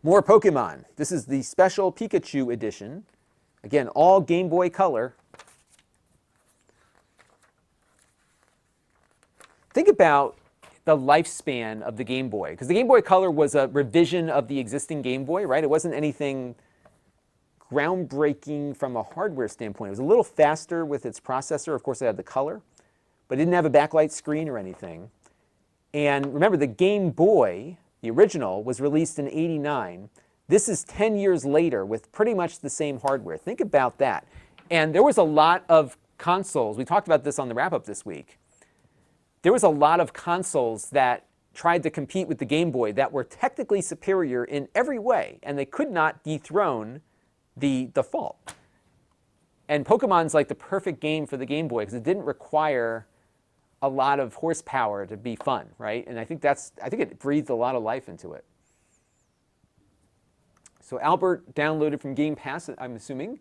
More Pokemon. This is the special Pikachu edition. Again, all Game Boy Color. Think about the lifespan of the Game Boy, because the Game Boy Color was a revision of the existing Game Boy, right? It wasn't anything groundbreaking from a hardware standpoint. It was a little faster with its processor. Of course, it had the color, but it didn't have a backlight screen or anything. And remember, the Game Boy, the original, was released in '89. This is 10 years later with pretty much the same hardware. Think about that. And there was a lot of consoles. We talked about this on the wrap-up this week. There was a lot of consoles that tried to compete with the Game Boy that were technically superior in every way, and they could not dethrone the default. And Pokemon's like the perfect game for the Game Boy because it didn't require a lot of horsepower to be fun, right? And I think it breathed a lot of life into it. So Albert downloaded from Game Pass, I'm assuming.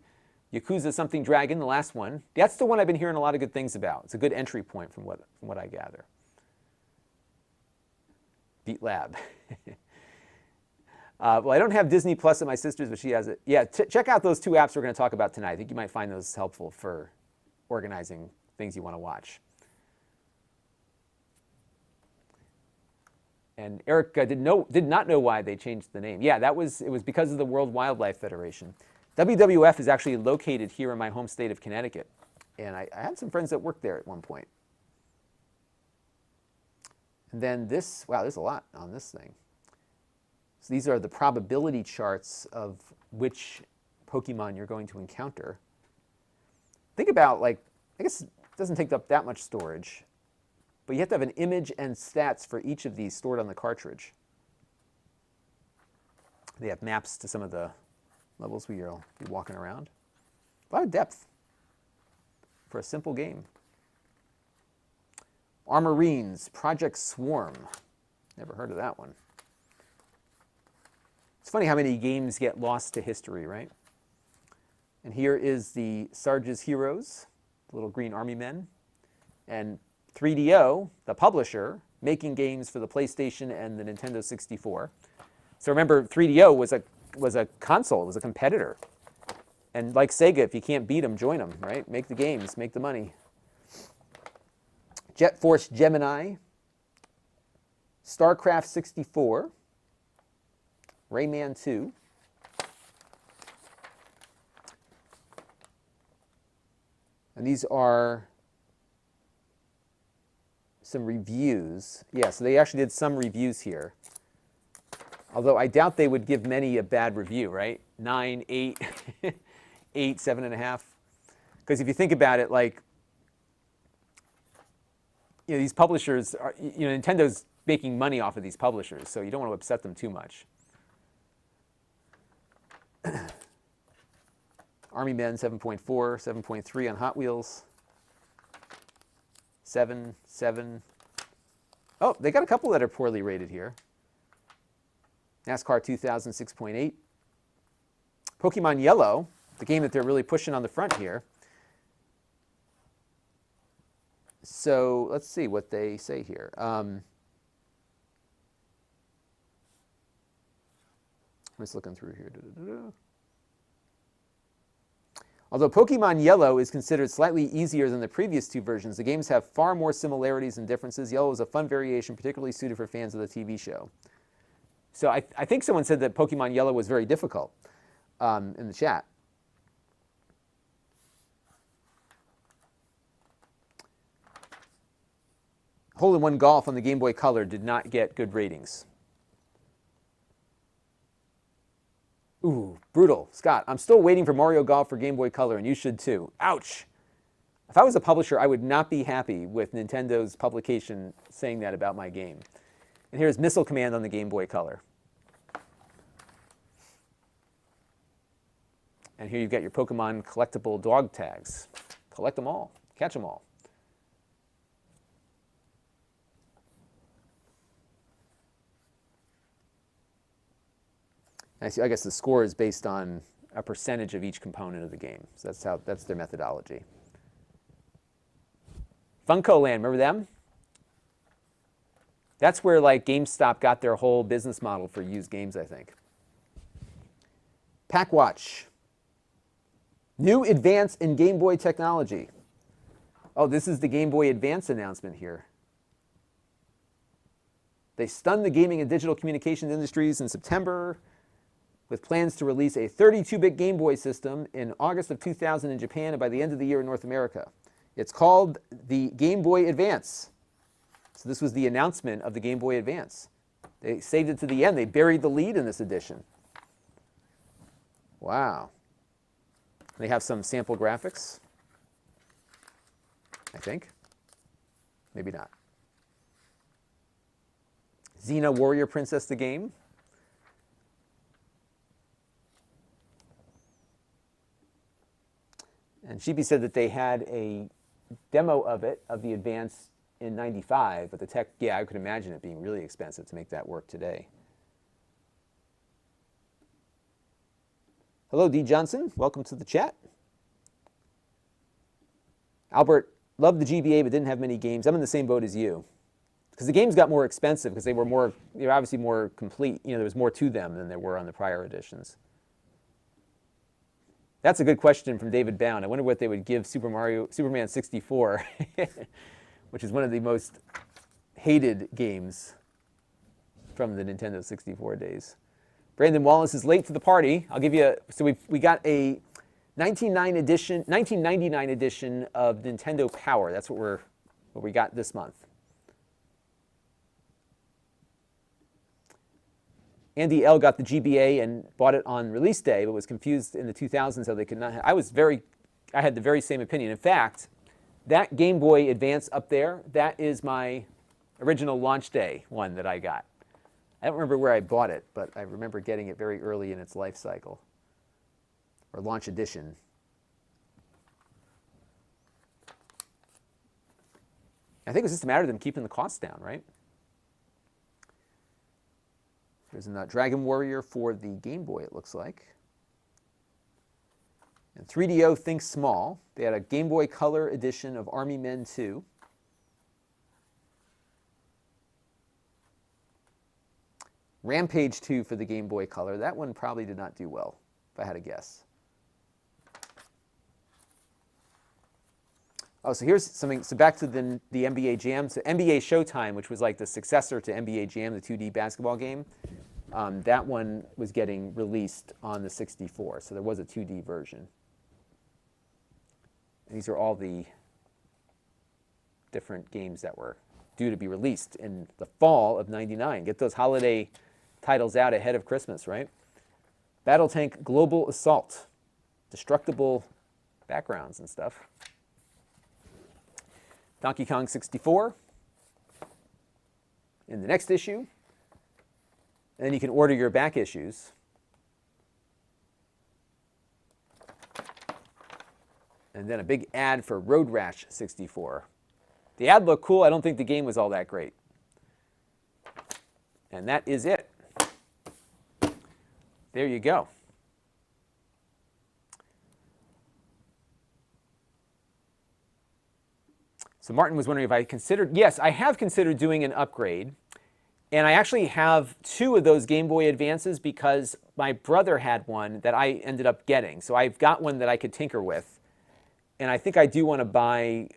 Yakuza Something Dragon, the last one. That's the one I've been hearing a lot of good things about. It's a good entry point from what I gather. Beat Lab. Well, I don't have Disney Plus at my sister's, but she has it. Yeah, check out those two apps we're going to talk about tonight. I think you might find those helpful for organizing things you want to watch. And Eric did not know why they changed the name. Yeah, it was because of the World Wildlife Federation. WWF is actually located here in my home state of Connecticut. And I had some friends that worked there at one point. And then this, wow, there's a lot on this thing. So these are the probability charts of which Pokemon you're going to encounter. Think about, I guess it doesn't take up that much storage, but you have to have an image and stats for each of these stored on the cartridge. They have maps to some of the levels where you'll be walking around. A lot of depth for a simple game. Armorines, Project Swarm. Never heard of that one. It's funny how many games get lost to history, right? And here is the Sarge's Heroes, the little green army men. And 3DO, the publisher, making games for the PlayStation and the Nintendo 64. So remember, 3DO was a console, it was a competitor. And like Sega, if you can't beat them, join them, right? Make the games, make the money. Jet Force Gemini, StarCraft 64, Rayman 2, and these are some reviews. Yeah, so they actually did some reviews here. Although I doubt they would give many a bad review, right? 9, 8, 8, 7.5. Because if you think about it, these publishers are, Nintendo's making money off of these publishers, so you don't want to upset them too much. Army Men 7.4, 7.3 on Hot Wheels. 7, 7. Oh, they got a couple that are poorly rated here. NASCAR 2000 6.8. Pokemon Yellow, the game that they're really pushing on the front here. So let's see what they say here. I'm just looking through here. Although Pokemon Yellow is considered slightly easier than the previous two versions, the games have far more similarities than differences. Yellow is a fun variation, particularly suited for fans of the TV show. So I think someone said that Pokemon Yellow was very difficult in the chat. Hole-in-One Golf on the Game Boy Color did not get good ratings. Ooh, brutal. Scott, I'm still waiting for Mario Golf for Game Boy Color, and you should too. Ouch. If I was a publisher, I would not be happy with Nintendo's publication saying that about my game. And here's Missile Command on the Game Boy Color. And here you've got your Pokemon collectible dog tags. Collect them all. Catch them all. I guess the score is based on a percentage of each component of the game. So that's their methodology. Funko Land, remember them? That's where like GameStop got their whole business model for used games, I think. PackWatch. New advance in Game Boy technology. Oh, this is the Game Boy Advance announcement here. They stunned the gaming and digital communications industries in September with plans to release a 32-bit Game Boy system in August of 2000 in Japan and by the end of the year in North America. It's called the Game Boy Advance. So this was the announcement of the Game Boy Advance. They saved it to the end. They buried the lead in this edition. Wow. They have some sample graphics, I think. Maybe not. Xena Warrior Princess the game. And Sheepy said that they had a demo of it, of the Advance, in '95, but the tech, yeah, I could imagine it being really expensive to make that work today. Hello, D. Johnson. Welcome to the chat. Albert, loved the GBA, but didn't have many games. I'm in the same boat as you. Because the games got more expensive because they were obviously more complete. You know, there was more to them than there were on the prior editions. That's a good question from David Bound. I wonder what they would give Superman 64, which is one of the most hated games from the Nintendo 64 days. Brandon Wallace is late to the party. I'll give you so we got a 1999 edition of Nintendo Power. That's what we got this month. Andy L. got the GBA and bought it on release day, but was confused in the 2000s how they could not have. I had the very same opinion. In fact, that Game Boy Advance up there, that is my original launch day one that I got. I don't remember where I bought it, but I remember getting it very early in its life cycle, or launch edition. I think it was just a matter of them keeping the costs down, right? There's a Dragon Warrior for the Game Boy, it looks like. And 3DO Think Small. They had a Game Boy Color edition of Army Men 2. Rampage 2 for the Game Boy Color. That one probably did not do well, if I had to guess. Oh, so here's something. So back to the NBA Jam. So NBA Showtime, which was like the successor to NBA Jam, the 2D basketball game, that one was getting released on the 64. So there was a 2D version. And these are all the different games that were due to be released in the fall of '99. Get those holiday titles out ahead of Christmas, right? Battle Tank Global Assault. Destructible backgrounds and stuff. Donkey Kong 64 in the next issue. And then you can order your back issues. And then a big ad for Road Rash 64. The ad looked cool. I don't think the game was all that great. And that is it. There you go. So Martin was wondering if I considered, yes, I have considered doing an upgrade. And I actually have 2 of those Game Boy Advances because my brother had one that I ended up getting. So I've got one that I could tinker with. And I think I do want to buy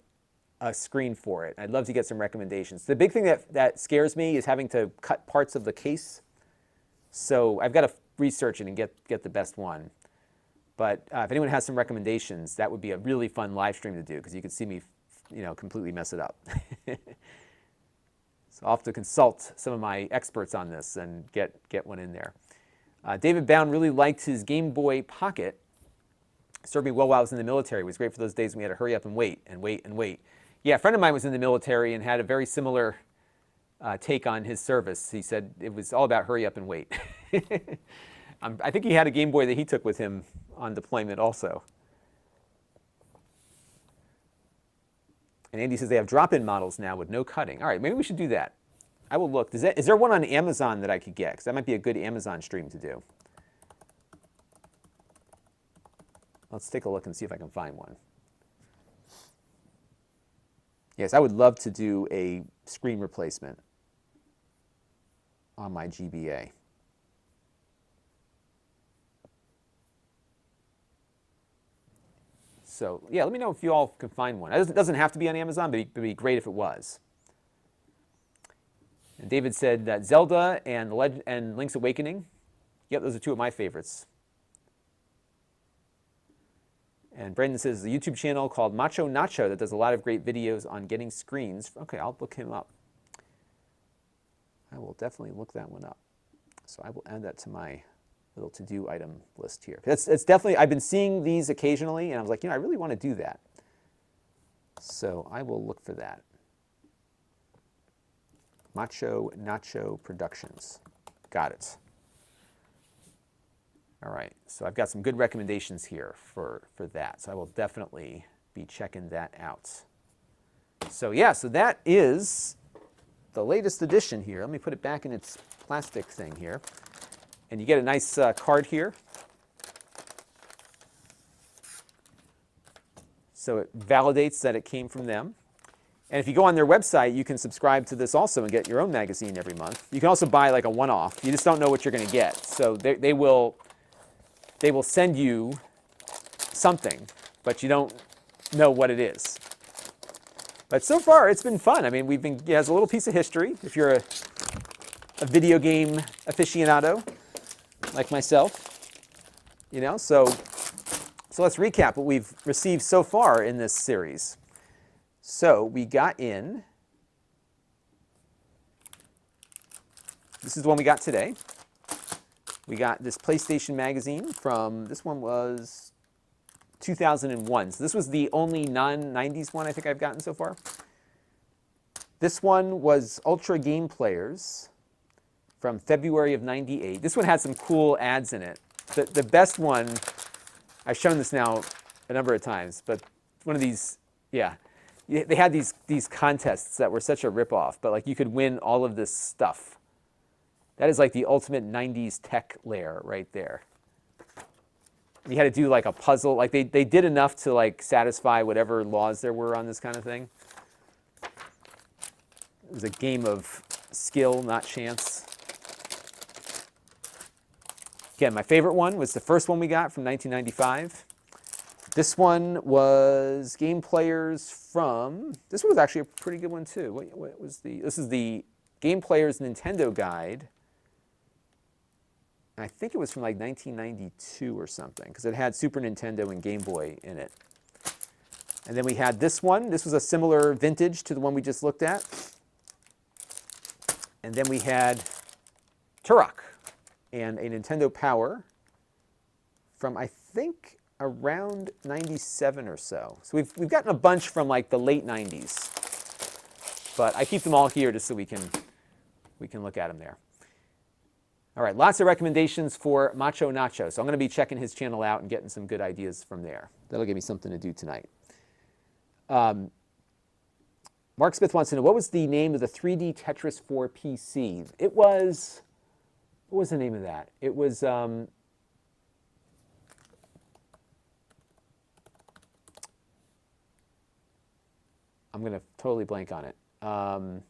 a screen for it. I'd love to get some recommendations. The big thing that scares me is having to cut parts of the case. So I've got to research it and get the best one. But if anyone has some recommendations, that would be a really fun live stream to do because you could see me, completely mess it up. So I'll have to consult some of my experts on this and get one in there. David Bound really liked his Game Boy Pocket. Served me well while I was in the military. It was great for those days when we had to hurry up and wait and wait and wait. Yeah, a friend of mine was in the military and had a very similar take on his service. He said it was all about hurry up and wait. I think he had a Game Boy that he took with him on deployment also. And Andy says they have drop-in models now with no cutting. All right, maybe we should do that. I will look. Is there one on Amazon that I could get? Because that might be a good Amazon stream to do. Let's take a look and see if I can find one. Yes, I would love to do a screen replacement on my GBA. So yeah, let me know if you all can find one. It doesn't have to be on Amazon, but it'd be great if it was. And David said that Zelda and Link's Awakening. Yep, those are two of my favorites. And Brandon says the YouTube channel called Macho Nacho that does a lot of great videos on getting screens. Okay, I'll look him up. I will definitely look that one up. So I will add that to my little to-do item list here. It's definitely, I've been seeing these occasionally, and I was like, I really want to do that. So I will look for that. Macho Nacho Productions. Got it. All right, so I've got some good recommendations here for that. So I will definitely be checking that out. So yeah, so that is the latest edition here. Let me put it back in its plastic thing here. And you get a nice card here. So it validates that it came from them. And if you go on their website, you can subscribe to this also and get your own magazine every month. You can also buy like a one-off. You just don't know what you're going to get. So they will send you something, but you don't know what it is. But so far, it's been fun. I mean, it has a little piece of history. If you're a video game aficionado like myself, so let's recap what we've received so far in this series. So we got in, this is the one we got today. We got this PlayStation magazine from, this one was 2001. So this was the only non-90s one I think I've gotten so far. This one was Ultra Game Players from February of 98. This one had some cool ads in it. The best one, I've shown this now a number of times, but one of these, yeah. They had these contests that were such a ripoff, but like you could win all of this stuff. That is like the ultimate 90s tech lair right there. You had to do like a puzzle. Like they did enough to like satisfy whatever laws there were on this kind of thing. It was a game of skill, not chance. Again, my favorite one was the first one we got from 1995. This one was Game Players from, this one was actually a pretty good one too. What was this is the Game Players Nintendo Guide. And I think it was from like 1992 or something, because it had Super Nintendo and Game Boy in it. And then we had this one. This was a similar vintage to the one we just looked at. And then we had Turok and a Nintendo Power from, I think, around 97 or so. So we've gotten a bunch from like the late 90s. But I keep them all here just so we can look at them there. All right, lots of recommendations for Macho Nacho. So I'm going to be checking his channel out and getting some good ideas from there. That'll give me something to do tonight. Mark Smith wants to know, what was the name of the 3D Tetris 4 PC? It was, what was the name of that? It was, I'm going to totally blank on it. I'm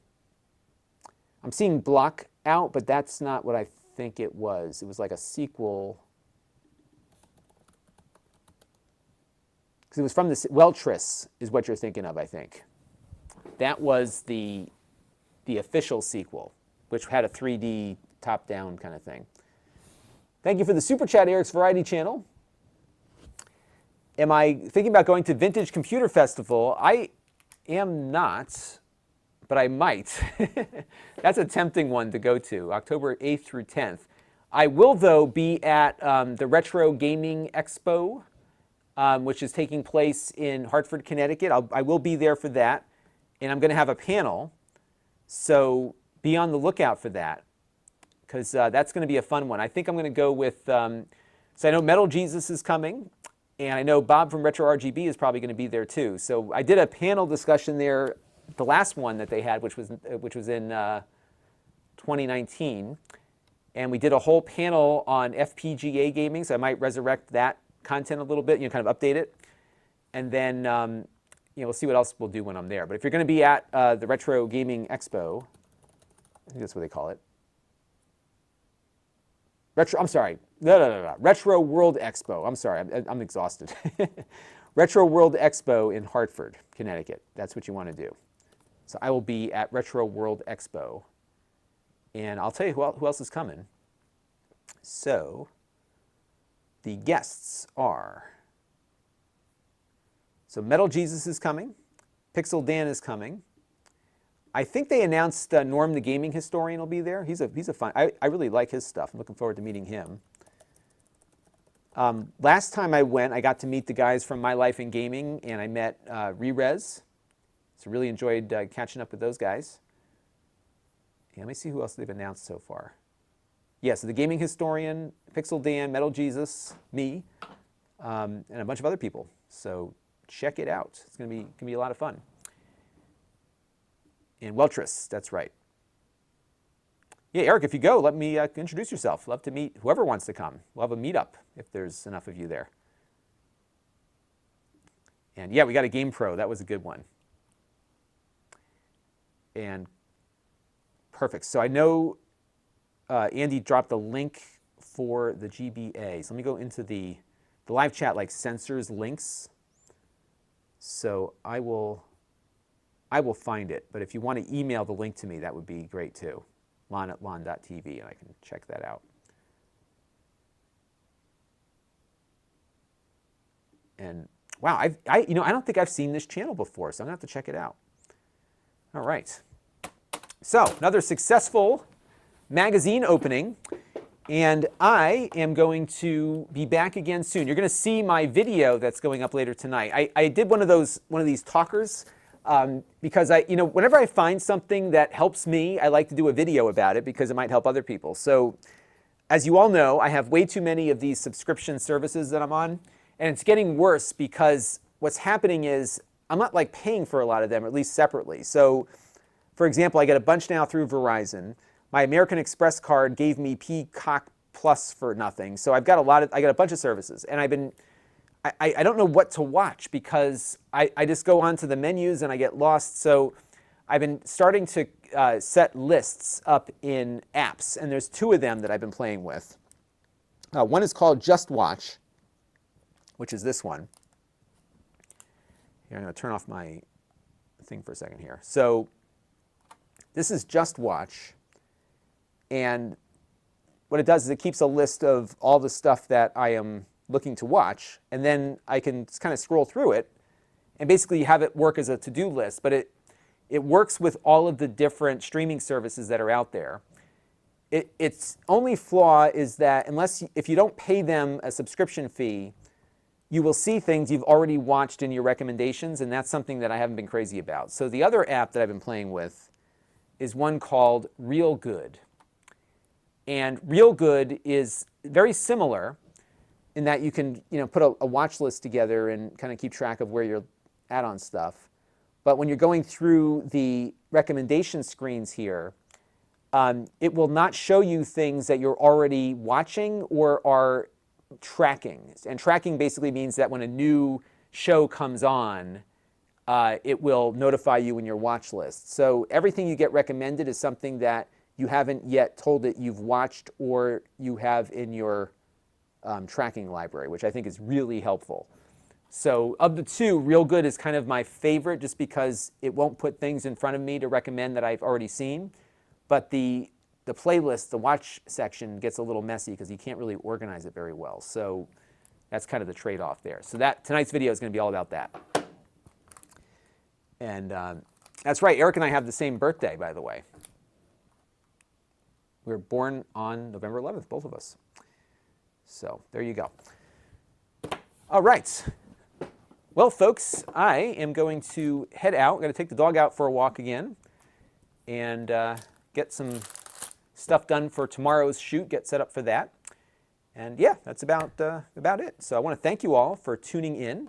seeing Block Out, but that's not what I think it was. It was like a sequel. Because it was from the, Weltris is what you're thinking of, I think. That was the official sequel, which had a 3D top-down kind of thing. Thank you for the Super Chat, Eric's Variety Channel. Am I thinking about going to Vintage Computer Festival? I am not, but I might. That's a tempting one to go to, October 8th through 10th. I will, though, be at the Retro Gaming Expo, which is taking place in Hartford, Connecticut. I will be there for that, and I'm going to have a panel, so be on the lookout for that, because that's going to be a fun one. I think I'm going to go with, so I know Metal Jesus is coming, and I know Bob from Retro RGB is probably going to be there too. So I did a panel discussion there, the last one that they had, which was in 2019, and we did a whole panel on FPGA gaming. So I might resurrect that content a little bit, kind of update it, and then we'll see what else we'll do when I'm there. But if you're going to be at the Retro Gaming Expo, I think that's what they call it. Retro World Expo. I'm sorry, I'm exhausted. Retro World Expo in Hartford, Connecticut. That's what you want to do. So I will be at Retro World Expo, and I'll tell you who else is coming. So the guests are, so Metal Jesus is coming, Pixel Dan is coming. I think they announced Norm the Gaming Historian will be there. He's a fun, I really like his stuff. I'm looking forward to meeting him. Last time I went, I got to meet the guys from My Life in Gaming, and I met Re-Rez. So really enjoyed catching up with those guys. And let me see who else they've announced so far. Yeah, so the Gaming Historian, Pixel Dan, Metal Jesus, me, and a bunch of other people. So check it out. It's gonna be a lot of fun. And Weltris, that's right. Yeah, Eric, if you go, let me introduce yourself. Love to meet whoever wants to come. We'll have a meetup if there's enough of you there. And yeah, we got a Game Pro. That was a good one. And perfect. So I know Andy dropped the link for the GBA. So let me go into the live chat, like censors links. So I will find it. But if you want to email the link to me, that would be great too. Lon.TV, and I can check that out. And wow, I don't think I've seen this channel before, so I'm gonna have to check it out. All right. So another successful magazine opening, and I am going to be back again soon. You're going to see my video that's going up later tonight. I did one of these talkers because whenever I find something that helps me, I like to do a video about it because it might help other people. So as you all know, I have way too many of these subscription services that I'm on, and it's getting worse because what's happening is I'm not like paying for a lot of them, or at least separately. So for example, I get a bunch now through Verizon. My American Express card gave me Peacock Plus for nothing. So I got a bunch of services, and I don't know what to watch because I just go onto the menus and I get lost. So I've been starting to set lists up in apps, and there's two of them that I've been playing with. One is called Just Watch, which is this one. Here, I'm going to turn off my thing for a second here. So this is Just Watch, and what it does is it keeps a list of all the stuff that I am looking to watch, and then I can kind of scroll through it and basically have it work as a to-do list, but it works with all of the different streaming services that are out there. Its only flaw is that if you don't pay them a subscription fee, you will see things you've already watched in your recommendations, and that's something that I haven't been crazy about. So the other app that I've been playing with is one called Real Good. And Real Good is very similar in that you can put a watch list together and kind of keep track of where you're at on stuff. But when you're going through the recommendation screens here, it will not show you things that you're already watching or are tracking. And tracking basically means that when a new show comes on, it will notify you in your watch list. So everything you get recommended is something that you haven't yet told it you've watched or you have in your tracking library, which I think is really helpful. So of the two, Real Good is kind of my favorite just because it won't put things in front of me to recommend that I've already seen. But the playlist, the watch section, gets a little messy because you can't really organize it very well. So that's kind of the trade-off there. So tonight's video is going to be all about that. And That's right. Eric and I have the same birthday, by the way. We were born on November 11th, both of us. So there you go. All right. Well, folks, I am going to head out. I'm going to take the dog out for a walk again and get some stuff done for tomorrow's shoot, get set up for that. And yeah, that's about it. So I want to thank you all for tuning in.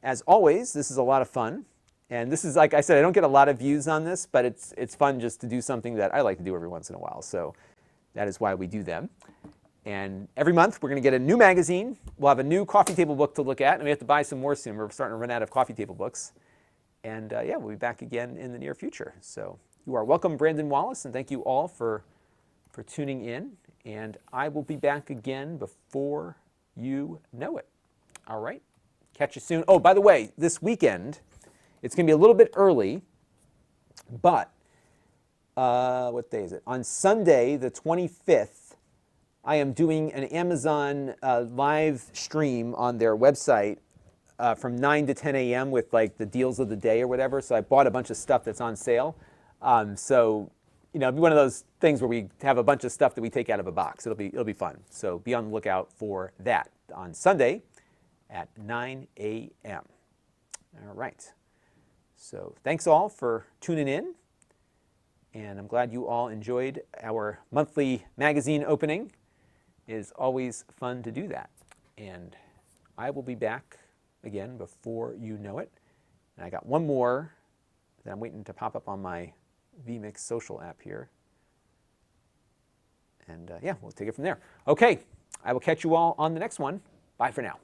As always, this is a lot of fun. And this is, like I said, I don't get a lot of views on this, but it's fun just to do something that I like to do every once in a while. So that is why we do them. And every month, we're going to get a new magazine. We'll have a new coffee table book to look at, and we have to buy some more soon. We're starting to run out of coffee table books. And yeah, we'll be back again in the near future. So you are welcome, Brandon Wallace, and thank you all for tuning in. And I will be back again before you know it. All right. Catch you soon. Oh, by the way, this weekend, it's going to be a little bit early, but what day is it? On Sunday, the 25th, I am doing an Amazon live stream on their website from 9 to 10 a.m. with like the deals of the day or whatever. So I bought a bunch of stuff that's on sale. So, you know, it'll be one of those things where we have a bunch of stuff that we take out of a box. It'll be fun. So be on the lookout for that on Sunday at 9 a.m. All right. So thanks all for tuning in. And I'm glad you all enjoyed our monthly magazine opening. It is always fun to do that. And I will be back again before you know it. And I got one more that I'm waiting to pop up on my vMix social app here. And yeah, we'll take it from there. Okay, I will catch you all on the next one. Bye for now.